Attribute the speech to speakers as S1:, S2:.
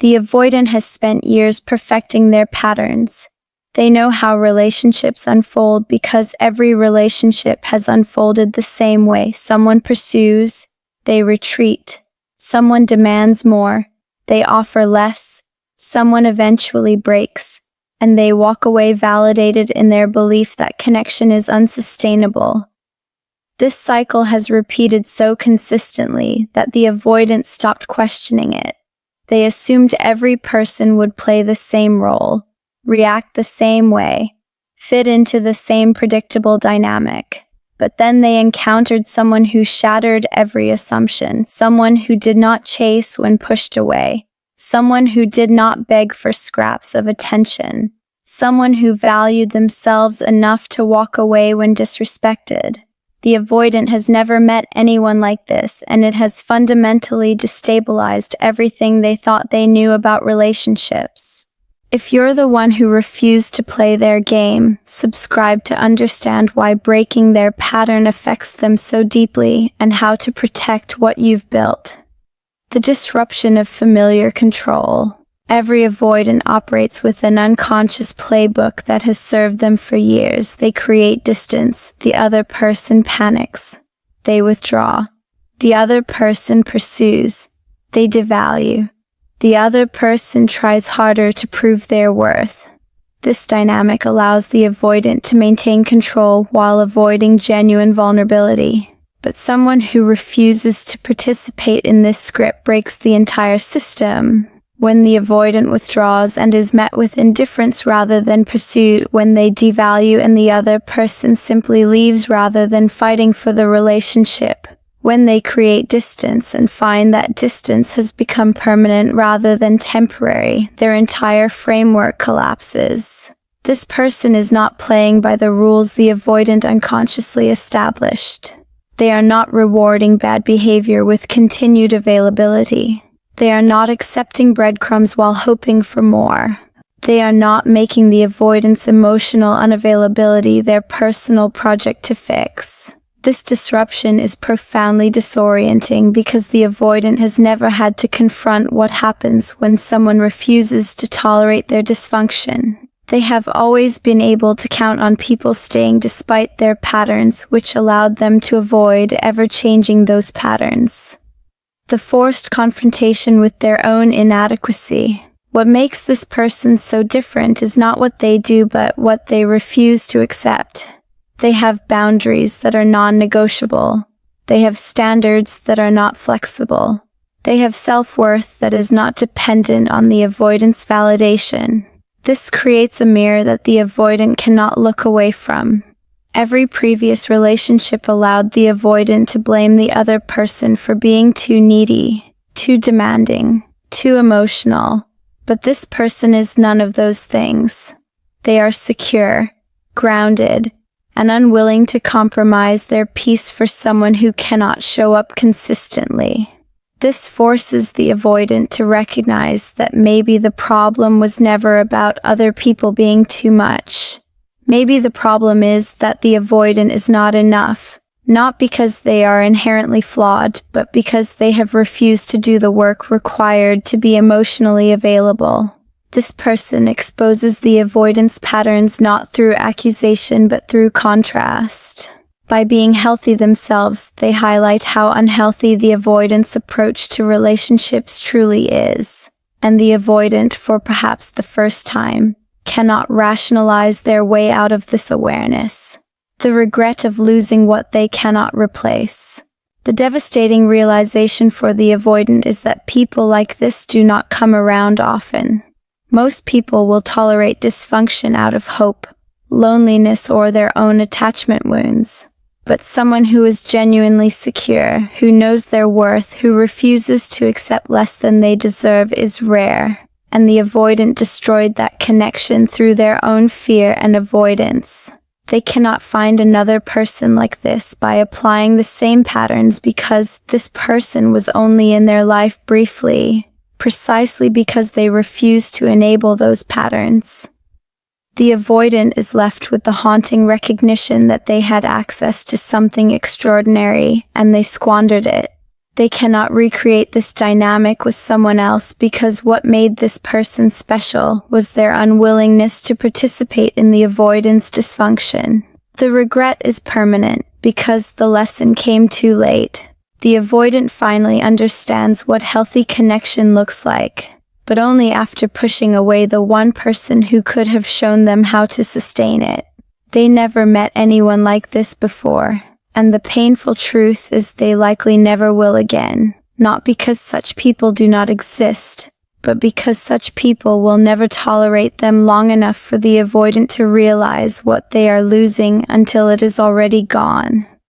S1: The avoidant has spent years perfecting their patterns. They know how relationships unfold because every relationship has unfolded the same way. Someone pursues, they retreat. Someone demands more, they offer less. Someone eventually breaks, and they walk away validated in their belief that connection is unsustainable. This cycle has repeated so consistently that the avoidant stopped questioning it. They assumed every person would play the same role, react the same way, fit into the same predictable dynamic. But then they encountered someone who shattered every assumption, someone who did not chase when pushed away, someone who did not beg for scraps of attention, someone who valued themselves enough to walk away when disrespected. The avoidant has never met anyone like this, and it has fundamentally destabilized everything they thought they knew about relationships. If you're the one who refused to play their game, subscribe to understand why breaking their pattern affects them so deeply and how to protect what you've built. The disruption of familiar control. Every avoidant operates with an unconscious playbook that has served them for years. They create distance. The other person panics. They withdraw. The other person pursues. They devalue. The other person tries harder to prove their worth. This dynamic allows the avoidant to maintain control while avoiding genuine vulnerability. But someone who refuses to participate in this script breaks the entire system. When the avoidant withdraws and is met with indifference rather than pursuit, when they devalue and the other person simply leaves rather than fighting for the relationship, when they create distance and find that distance has become permanent rather than temporary, their entire framework collapses. This person is not playing by the rules the avoidant unconsciously established. They are not rewarding bad behavior with continued availability. They are not accepting breadcrumbs while hoping for more. They are not making the avoidant's emotional unavailability their personal project to fix. This disruption is profoundly disorienting because the avoidant has never had to confront what happens when someone refuses to tolerate their dysfunction. They have always been able to count on people staying despite their patterns, which allowed them to avoid ever changing those patterns. The forced confrontation with their own inadequacy. What makes this person so different is not what they do but what they refuse to accept. They have boundaries that are non-negotiable. They have standards that are not flexible. They have self-worth that is not dependent on the avoidant's validation. This creates a mirror that the avoidant cannot look away from. Every previous relationship allowed the avoidant to blame the other person for being too needy, too demanding, too emotional. But this person is none of those things. They are secure, grounded, and unwilling to compromise their peace for someone who cannot show up consistently. This forces the avoidant to recognize that maybe the problem was never about other people being too much. Maybe the problem is that the avoidant is not enough, not because they are inherently flawed, but because they have refused to do the work required to be emotionally available. This person exposes the avoidance patterns not through accusation but through contrast. By being healthy themselves, they highlight how unhealthy the avoidance approach to relationships truly is. And the avoidant, for perhaps the first time, cannot rationalize their way out of this awareness. The regret of losing what they cannot replace. The devastating realization for the avoidant is that people like this do not come around often. Most people will tolerate dysfunction out of hope, loneliness, or their own attachment wounds. But someone who is genuinely secure, who knows their worth, who refuses to accept less than they deserve is rare. And the avoidant destroyed that connection through their own fear and avoidance. They cannot find another person like this by applying the same patterns because this person was only in their life briefly, precisely because they refuse to enable those patterns. The avoidant is left with the haunting recognition that they had access to something extraordinary and they squandered it. They cannot recreate this dynamic with someone else because what made this person special was their unwillingness to participate in the avoidance dysfunction. The regret is permanent because the lesson came too late. The avoidant finally understands what healthy connection looks like, but only after pushing away the one person who could have shown them how to sustain it. They never met anyone like this before. And the painful truth is they likely never will again, not because such people do not exist, but because such people will never tolerate them long enough for the avoidant to realize what they are losing until it is already gone.